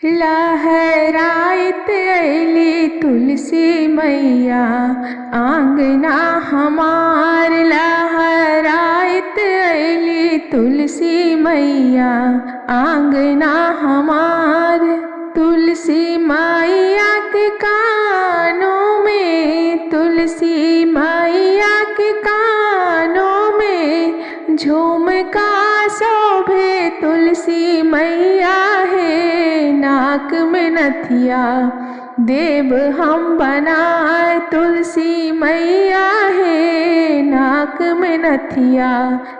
लहराइत अइली तुलसी मैया आंगना हमार। लहराइत अइली तुलसी मैया आंगना हमार। तुलसी मैया के कानों में, तुलसी मैया के कानों में झुमका शोभे। तुलसी मैया है नाक में नथिया देव हम बनाए। तुलसी मैया है नाक में नथिया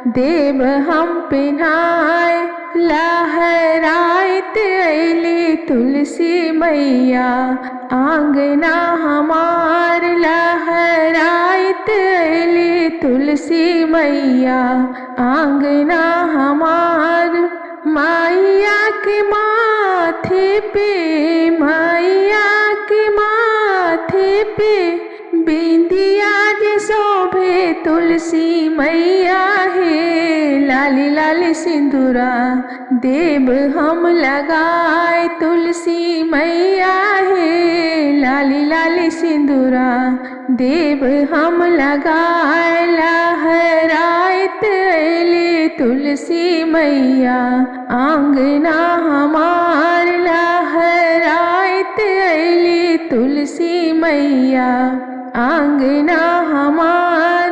देव हम पिन्हाए। लहराइत अइली तुलसी मैया आंगना हमार। लहराइत अइली तुलसी मैया आंगना हमार। मैया के माथे पे, मैया के माथे पे बिंदिया जे शोभे। तुलसी मैया है लाली लाली सिंदूरा देव हम लगाए। तुलसी मैया है लाली लाली सिंदूरा देव हम लगाए। लहराइत अइली तुलसी मैया आंगना हमार। लहराइत अइली तुलसी मैया आंगना हमार।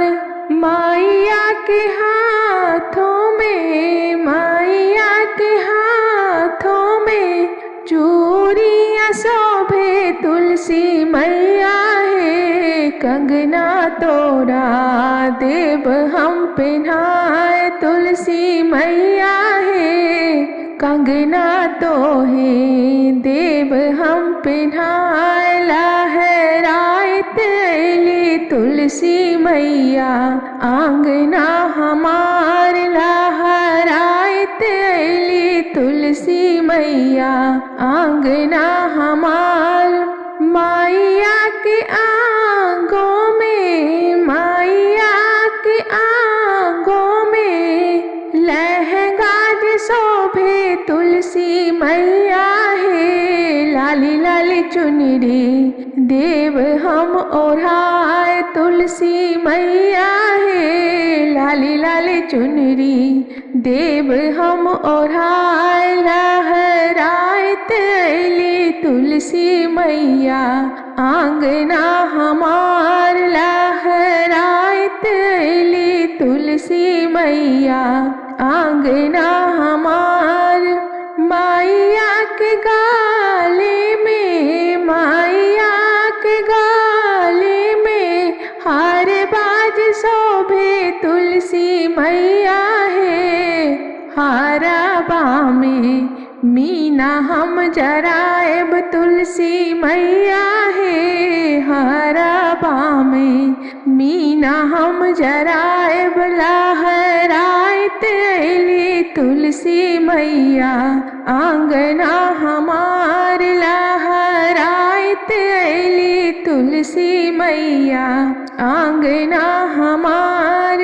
मैया के हाथों में, मैया के हाथों में चूड़ियाँ शोभे। तुलसी मैया है कंगना तोरा देव हम पिन्हाए। तुलसी मैया है कंगना तो है देव हम पिन्हाए। लहराइत अइली तुलसी मैया आंगना हमार। लहराइत अइली तुलसी मैया आंगना हमार। मैया के आंगों में, मैया के आंगों में लहंगा जे शोभे। तुलसी मैया है लाली लाली चुनरी देव हम ओढ़ाए। तुलसी मैया है लाली लाली चुनरी देव हम ओढ़ाए। लहराइत अइली तुलसी मैया आंगना हमार। लहराइत अइली तुलसी मैया आंगना हमार। मैया के गाले में, मैया के गाले में हार बाज शोभे। तुलसी मैया है हाराबा में मीना हम जराएब। तुलसी मैया है हाराबा में मीना हम जराएब। लहराइत अइली तुलसी मैया आंगना हमार। लहराइत अइली तुलसी मैया आंगना हमार।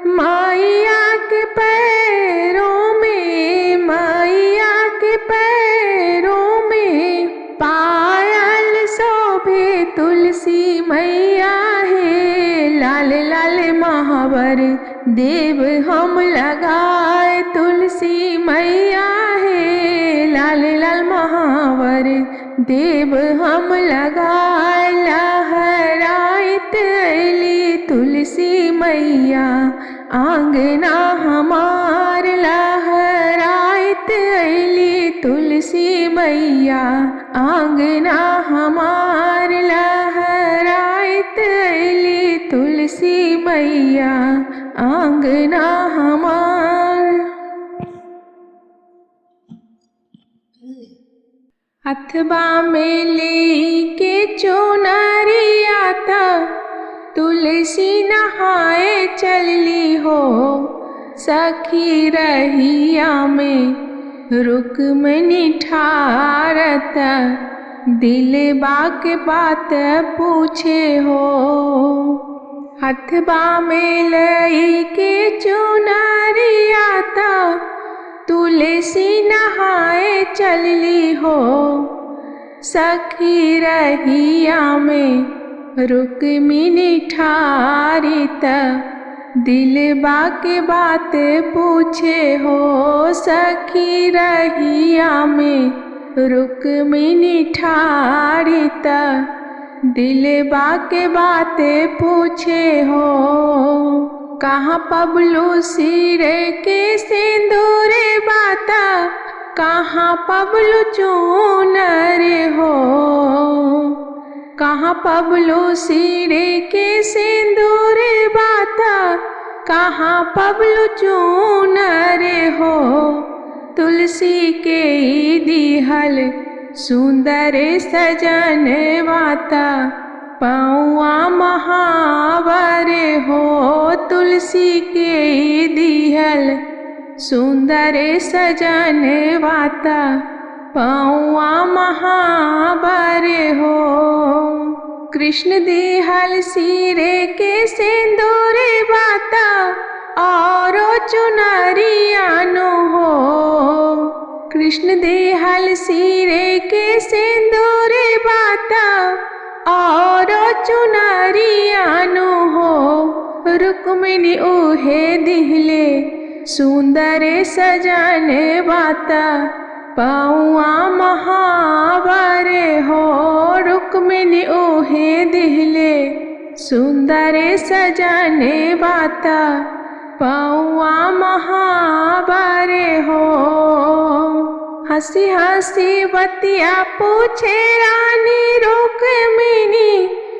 मैया के पैरों में, मैया के पैरों में पायल शोभे। तुलसी मैया है लाल लाल महावर देव हम लगाए। तुलसी मैया है लाल लाल महावर देव हम लगाए। लहराइत अइली तुलसी मैया आंगना हमार। लहराइत अइली तुलसी मैया आंगना हमार। लहराइत अइली तुलसी मैया आंगना हमार। अथवा में लेके चुनरिया था तुलसी नहाए चलली हो। सखी रहिया में रुक्मणी ठारत दिलबा के बात पूछे हो। हथबा में लई के चुनरिया था तुलसी नहाए चलली हो। सखी रहिया में रुक्मिणी ठारी त दिलबा के बात पूछे हो। सखी रहिया में रुक्मिणी ठारी त दिलबा के बात पूछे हो। कहाँ पबलू सिर के सिंदूर बाता, कहाँ पबलू चूनर हो। कहाँ पबलू सिर के सिंदूर बाता, कहाँ पबलू चूनर हो। तुलसी के दिहल सुंदर सजन वाता, पौआ महावर हो। तुलसी के दिहल सुंदर सजन वाता, पौआ महावर हो। कृष्ण दिहल सिरे के सिंदूर बाता, और चुनरियानो हो। कृष्ण दिहल सिरे के सिंदूर बाता, और चुनरियानो हो। रुक्मिणी उहे दिहले सुंदर सजन बाता, पौआ महावर हो। रुक्मिणी उहे दिहले सुंदर सजन बाता, पौआ महावर हो। हंसी हंसी बतिया पूछे रानी रुक्मिणी,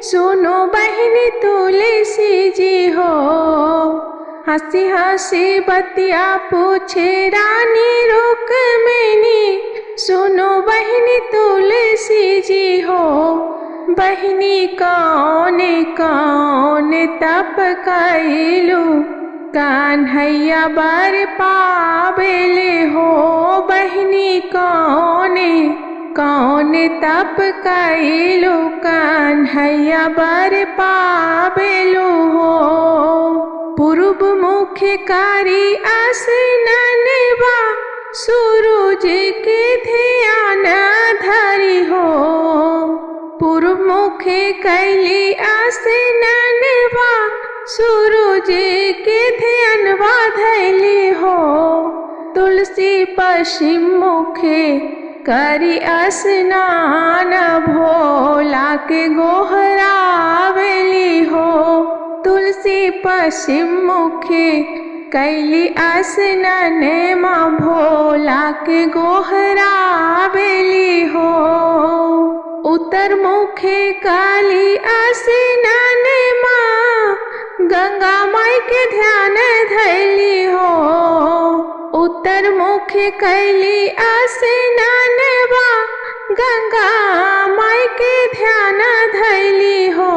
सुनो बहनी तुलसी जी हो। हंसी हंसी बतिया पूछे रानी रुक्मिणी, सुनो बहनी तुलसी जी हो। बहनी कौन कौन तप कैलू, कान्हैया बर पावेले हो। बहनी कौन कौन तप कैलू, कान्हैया बर पावेलू हो। पूर्व मुख कारी आसननवा, सूरज के ध्यान धरी हो। पूर्व मुख कैली आसननवा, सूरज के ध्यानवा धैली हो। तुलसी पश्चिम मुखे करी स्नान, भोला के गोहरावेली हो। तुलसी पश्चिम मुखे कैली स्नान, माँ भोला के गोहरावेली हो। उत्तर मुखे काली स्नान, माँ गंगा माई के ध्यान धैली हो। उत्तर मुखे कैली स्नानवा, गंगा माई के ध्यान धैली हो।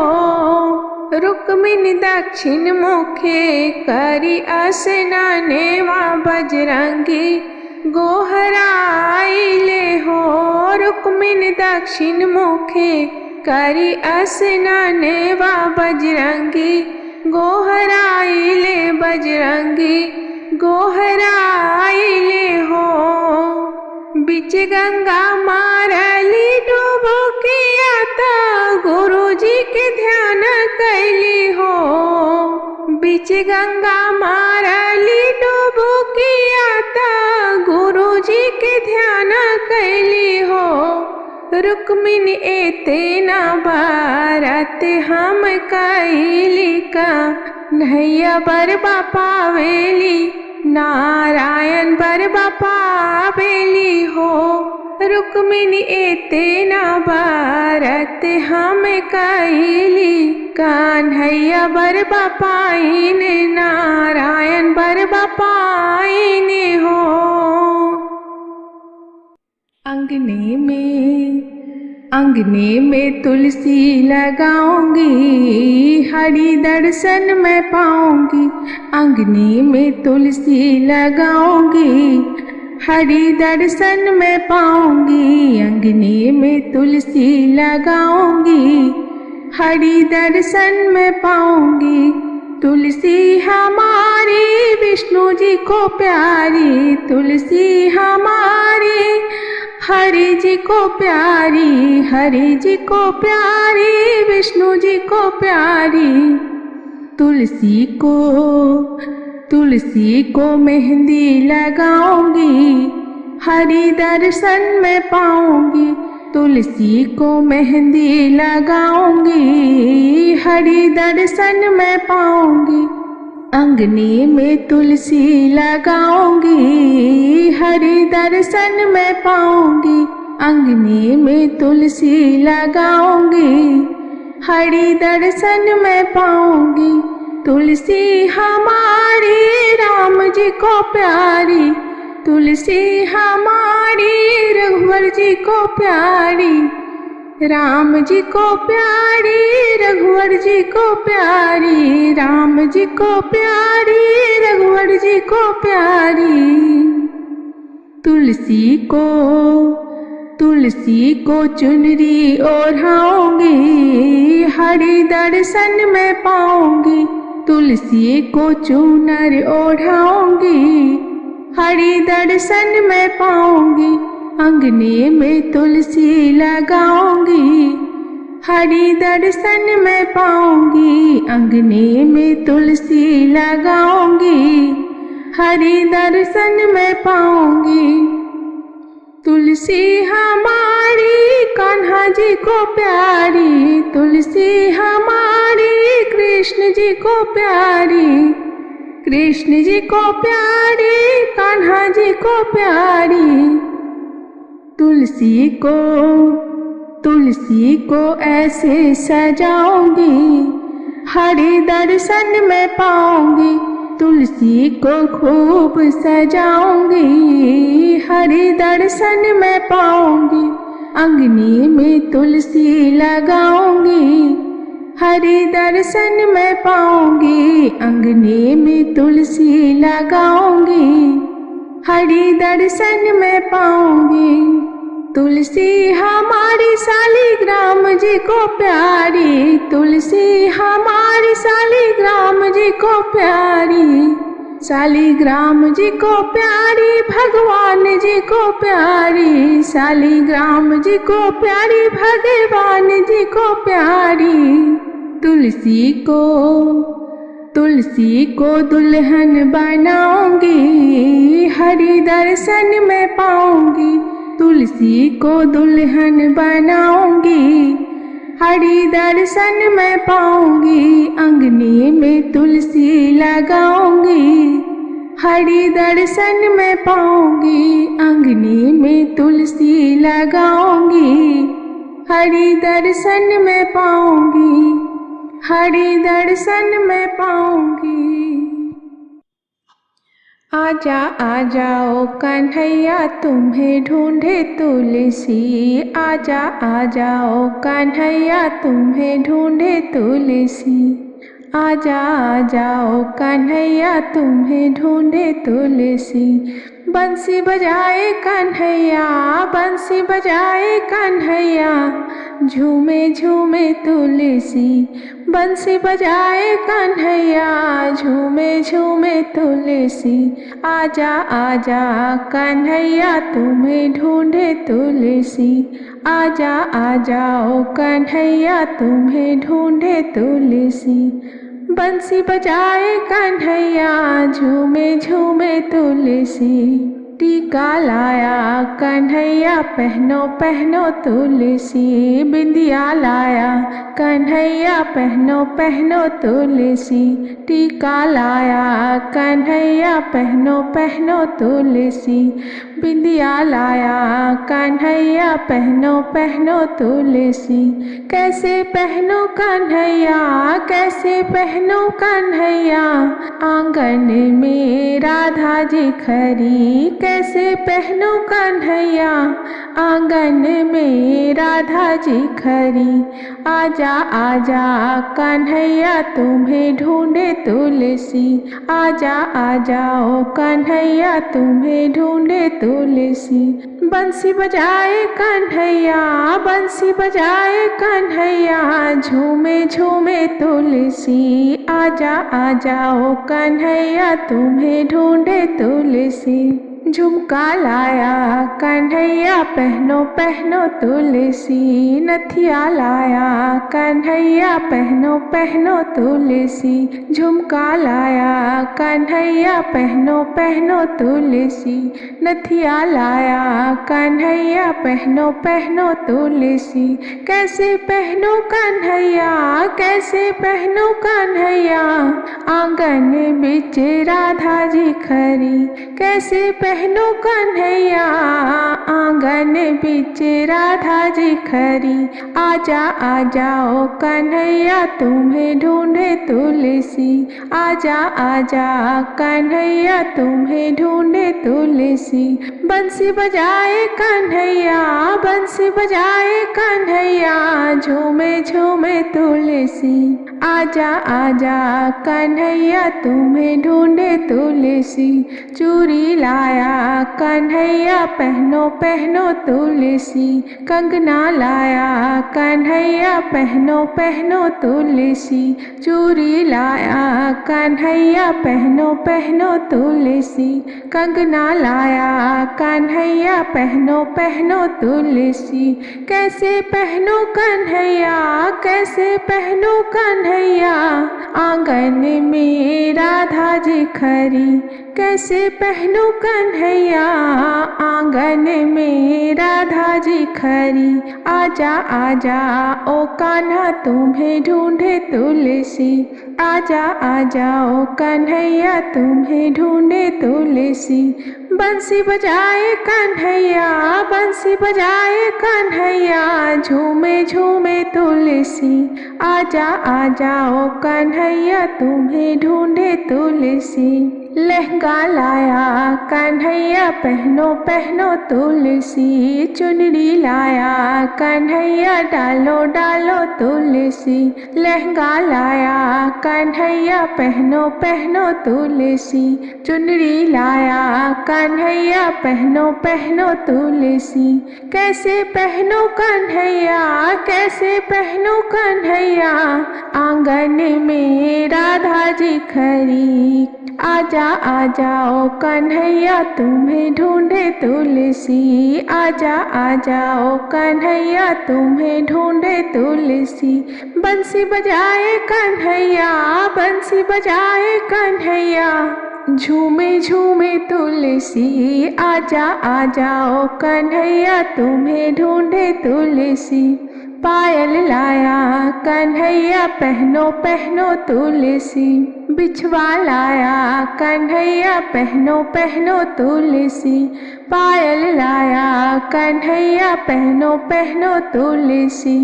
रुक्मिणी दक्षिण मुखे करी स्नानवा, बजरंगी गोहराइले हो। रुक्मिणी दक्षिण मुखे करी स्नानवा, बजरंगी गोहराइले। बजरंगी गोहराइले हो। बीच गंगा मारली डुबकिया, त गुरुजी के ध्यान कैली हो। बीच गंगा मारली डुबकिया, त गुरुजी के ध्यान कैली हो। रुक्मिणी एतना बारत हम कैली, कान्हैया बर पावेली, नारायण बर पावेली हो। रुक्मिणी एतना बारत हम कैली, कान्हैया बर पाइन, नारायण बर पाइन हो। अंगने में तुलसी लगाऊंगी, हरि दर्शन मैं पाऊंगी। अंगने में तुलसी लगाऊंगी, हरि दर्शन मैं पाऊंगी। अंगने में तुलसी लगाऊंगी, हरि दर्शन मैं पाऊंगी। तुलसी हमारी विष्णु जी को प्यारी, तुलसी हमारी हरि जी को प्यारी, हरि जी को प्यारी विष्णु जी को प्यारी। तुलसी को मेहंदी लगाऊंगी, हरि दर्शन में पाऊंगी। तुलसी को मेहंदी लगाऊंगी, हरि दर्शन में पाऊंगी। अंगने में तुलसी लगाऊंगी, हरि दर्शन में पाऊंगी। अंगने में तुलसी लगाऊंगी, हरि दर्शन में पाऊंगी। तुलसी हमारी राम जी को प्यारी, तुलसी हमारी रघुवर जी को प्यारी। राम जी को प्यारी, रघुवर जी को प्यारी, राम जी को प्यारी, रघुवर जी को प्यारी। तुलसी को चुनरी ओढ़ाऊंगी, हरि दर्शन में पाऊंगी। तुलसी को चुनर ओढ़ाऊंगी, हरि दर्शन में पाऊंगी। अंगने में तुलसी लगाऊंगी, हरि दर्शन में पाऊंगी। अंगने में तुलसी लगाऊंगी, हरि दर्शन में पाऊंगी। तुलसी हमारी कान्हा जी को प्यारी, तुलसी हमारी कृष्ण जी को प्यारी। कृष्ण जी को प्यारी, कान्हा जी को प्यारी। तुलसी को ऐसे सजाऊंगी, हरि दर्शन में पाऊंगी। तुलसी को खूब सजाऊंगी, हरि दर्शन में पाऊंगी। अंगने में तुलसी लगाऊंगी, हरि दर्शन में पाऊंगी। अंगने में तुलसी लगाऊंगी, हरि दर्शन में पाऊंगी। तुलसी हमारी शालिग्राम जी को प्यारी, तुलसी हमारी शालिग्राम जी को प्यारी। शालिग्राम जी को प्यारी, भगवान जी को प्यारी। शालिग्राम जी को प्यारी, भगवान जी को प्यारी। तुलसी को दुल्हन बनाऊंगी, हरि दर्शन में पाऊंगी। तुलसी को दुल्हन बनाऊंगी, हरि दर्शन में पाऊंगी। अंगने में तुलसी लगाऊंगी, हरि दर्शन में पाऊंगी। अंगने में तुलसी लगाऊंगी, हरि दर्शन में पाऊंगी। हरि दर्शन में पाऊंगी। आजा आ जाओ कन्हैया तुम्हें ढूंढे तुलसी। आजा आ जाओ कन्हैया तुम्हें ढूंढे तुलसी। आजा आ जाओ कन्हैया तुम्हें ढूंढे तुलसी। बंसी बजाए कन्हैया, बंसी बजाए कन्हैया, झूमे झूमे तुलसी। बंसी बजाए कन्हैया, झूमे झूमे तुलसी। आजा आजा कन्हैया तुम्हें ढूंढे तुलसी। आजा आ जाओ कन्हैया तुम्हें ढूंढे तुलसी। बंसी बजाए कन्हैया, झूमे झूमे तुलसी। टीका लाया कन्हैया पहनो पहनो तुलसी। बिंदिया लाया कन्हैया पहनो पहनो तुलसी। टीका लाया कन्हैया पहनो पहनो तुलसी। बिंदिया लाया कन्हैया पहनो पहनो तुलसी। कैसे पहनो कन्हैया, कैसे पहनो कन्हैया, आंगन में राधा जी खरी। कैसे पहनूं कन्हैया आंगन में राधा जी खरी। आजा आजा कन्हैया तुम्हें ढूंढे तुलसी। आजा आजा ओ कन्हैया तुम्हें ढूंढे तुलसी। बंसी बजाए कन्हैया बंसी बजाए कन्हैया झूमे झूमे तुलसी। आजा आजा ओ कन्हैया तुम्हें ढूंढे तुलसी। झुमका लाया कन्हैया पहनो पहनो तुलसी। नथिया लाया कन्हैया पहनो पहनो तुलसी। झुमका लाया कन्हैया पहनो पहनो तुलसी। नथिया लाया कन्हैया पहनो पहनो तुलसी। कैसे पहनो कन्हैया कैसे पहनो कन्हैया आंगन बिच राधा जी खरी। कैसे पहनो कन्हैया आंगन बिच राधा जी खरी। आजा आजा ओ कन्हैया तुम्हें ढूंढे तुलसी। आजा आजा कन्हैया तुम्हें ढूंढे तुलसी। बंसी बजाए कन्हैया बंसी बजाए कन्हैया झूमे झूमे तुलसी। आजा आजा कन्हैया तुम्हें ढूंढे तुलसी। चूड़ी लाया कन्हैया पहनो पहनो तुलसी। कंगना लाया कन्हैया पहनो पहनो तुलसी। चूड़ी लाया कन्हैया पहनो पहनो तुलसी। कंगना लाया कन्हैया पहनो पहनो तुलसी। कैसे पहनो कन्हैया कैसे पहनो कन्हैया आंगन में राधा जी खरी। कैसे पहनो कन्हैया आंगन में राधा जी खरी। आजा आजा ओ कान्हा तुम्हें ढूंढे तुलसी। आजा आजा ओ कन्हैया तुम्हें ढूंढे तुलसी। बंसी बजाए कन्हैया बंसी बजाए कन्हैया झूमे झूमे तुलसी। आजा आजा ओ कन्हैया तुम्हें ढूंढे तुलसी। लहंगा लाया कन्हैया पहनो पहनो तुलसी। चुनरी लाया कन्हैया डालो डालो तुलसी। लहंगा लाया कन्हैया पहनो पहनो तुलसी। चुनरी लाया कन्हैया पहनो पहनो तुलसी। कैसे पहनो कन्हैया कैसे पहनो कन्हैया आंगन में राधा जी खरी। आजा आजा ओ कन्हैया तुम्हें ढूंढे तुलसी। आजा आजा ओ कन्हैया तुम्हें ढूंढे तुलसी। बंसी बजाए कन्हैया बंसी बजाए कन्हैया झूमे झूमे तुलसी। आजा आजा ओ कन्हैया तुम्हें ढूंढे तुलसी। पायल लाया कन्हैया पहनो पहनो तुलसी। बिछवा लाया कन्हैया पहनो पहनो तुलसी। पायल लाया कन्हैया पहनो पहनो तुलसी।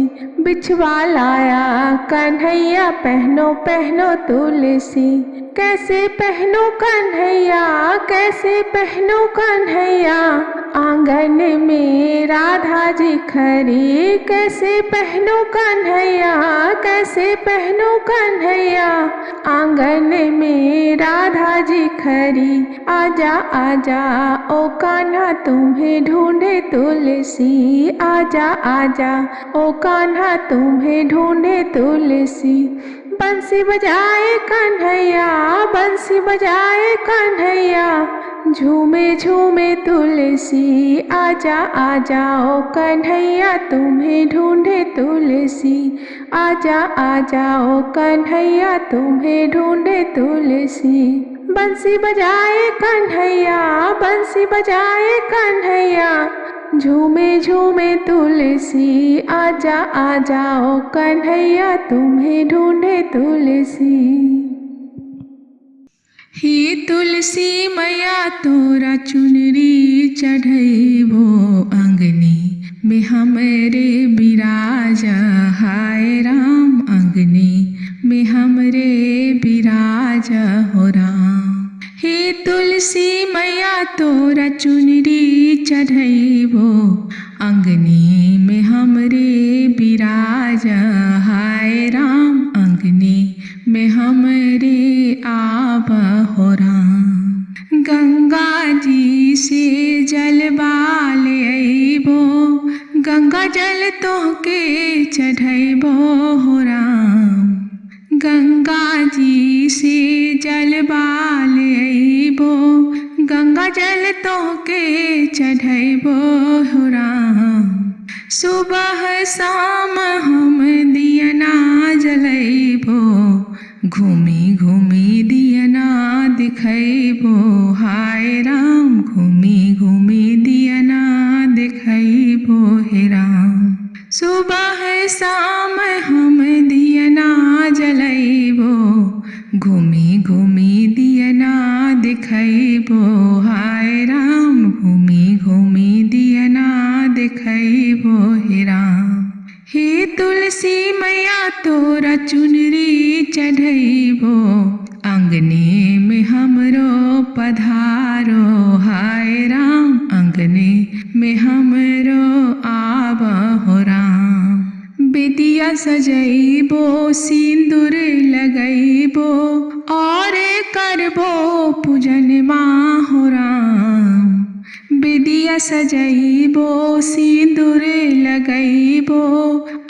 बिछवा लाया कन्हैया पहनो पहनो तुलसी। कैसे पहनो कन्हैया कैसे पहनो कन्हैया आंगन में राधा जी खरी। कैसे पहनो कन्हैया कैसे पहनो कन्हैया आंगन में राधा जी खरी। आजा आजा ओ कान्हा तुम्हें ढूंढे तुलसी। आजा आजा ओ कान्हा तुम्हें ढूंढे तुलसी। बंसी बजाए कन्हैया बंसी बजाए कन्हैया झूमे झूमे तुलसी। आजा आजा ओ कन्हैया तुम्हें ढूंढे तुलसी। आजा आजा ओ कन्हैया तुम्हें ढूंढे तुलसी। बंसी बजाए कन्हैया बंसी बजाए कन्हैया झूमे झूमे तुलसी। आजा आजा ओ कन्हैया तुम्हें ढूंढे तुलसी। हे तुलसी मैया तोरा चुनरी चढ़ैबो अंगनी में हमरे बिराजा। हाय राम अंगनी में हमरे बिराजा हो राम। हे तुलसी मैया तोरा चुनरी गंगा जल तोहके चढ़ैबो हो राम। गंगा जी से जलवा ले अइबो, गंगा जल तोहके चढ़ैबो हो राम। सुबह शाम हम दियना जलैबो, घूमी घूमी दियना दिखैबो हाय राम। घूमी घूमी दियना दिखैबो हे राम। सुबह शाम हम दियना जलैबो, घूमी घूमी दियना दिखैबो हाय राम। घूमी घूमी दियना दिखैबो हे राम। हे तुलसी मैया तोरा चुनरी चढ़ैबो, अंगने में हमरो पधारो हाय राम। अंगने में हमरो आबहो राम। बेदिया सजैबो, सिंदूर लगैबो, और करबो पूजन माँ हो राम। बेदिया सजैबो, सिंदूर लगैबो,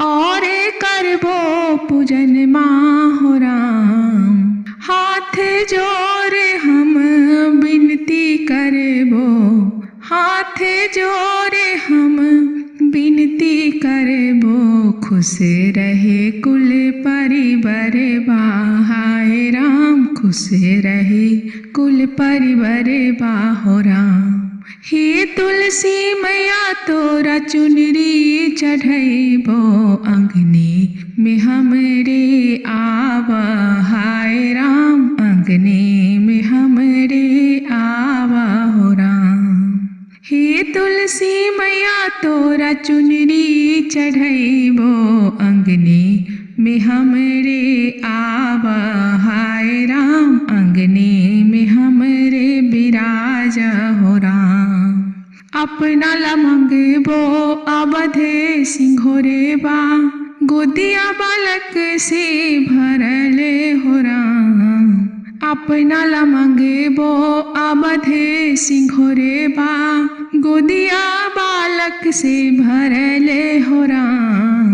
और करबो पूजन माँ हो राम। हाथ जोड़ हम विनती करबो, हाथ जोड़ हम विनती करबो। खुश रहे कुल परिवार हाय राम। खुश रहे कुल परिवार हो राम। हे तुलसी मैया तोरा चुनरी चढ़ैबो, अंगने में हमरे आब हाय राम। अंगने में हमरे आब हो राम। हे तुलसी मैया तोरा चुनरी चढ़ैबो, अंगने में हमरे आब हाय राम। अंगने में हमरे बिराज हो राम। अपना ला मंगबो अवधे सिंघोरे बा, गोदिया बालक से भरले हो राम। अपना ला मंगबो अवधे सिंघोरे बा, गोदिया बालक से भरले हो राम।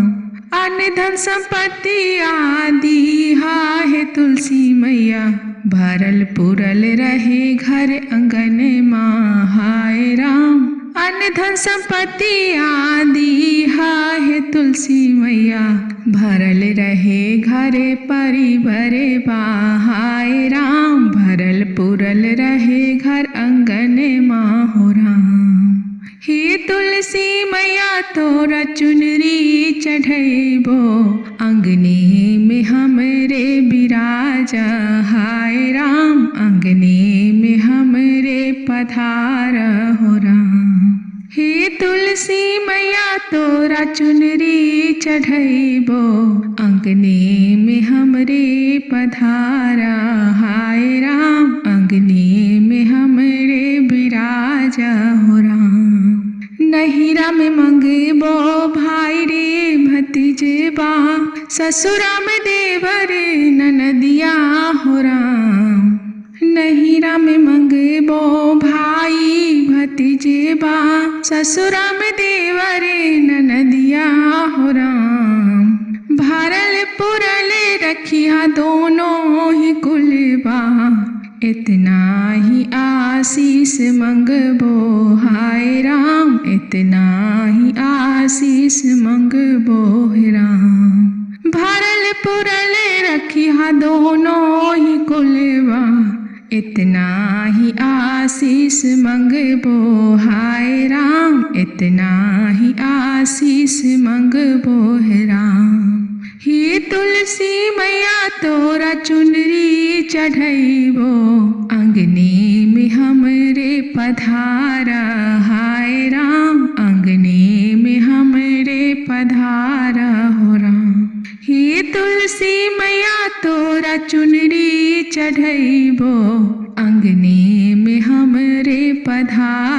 अन्न धन संपत्ति आदि है तुलसी मैया, भरल पुरल रहे घर अंगन माँ हाय राम। अन्न धन संपत्ति आदि है तुलसी मैया, भरल रहे घर परिवार बा हाय राम। भरल पुरल रहे घर अंगन माँ हो राम। हे तुलसी मैया तोरा चुनरी चढ़ैबो, अंगने में हमरे बिराज हाय राम। अंगने में हमरे पधार हो राम। हे तुलसी मैया तोरा चुनरी चढ़ैबो, अंगने में हमरे पधार हाय राम। अंगने में हमरे बिराज हो राम। नहिरा में मंगबो भाई रे भतीजेबा, ससुरा में देवर ननदिया हो राम। नहिरा में मंगबो भाई भतीजेबा, ससुरा में देवर ननदिया हो राम। भरल पुरल रखिया दोनों ही कुलबा, इतना ही आशीष मंगबो हाय राम। इतना ही आशीष मंगबो हे राम। भरल पुरल रखिया दोनों ही कुलबा, इतना ही आशीष मंगबो हाय राम। इतना ही आशीष मंगबो हे राम। हे तुलसी मैया तोरा चुनरी चढ़ैबो, अंगने में हमरे पधार हाय राम। अंगने में हमरे पधार हो राम। हे तुलसी मैया तोरा चुनरी चढ़ैबो, अंगने में हमरे पधार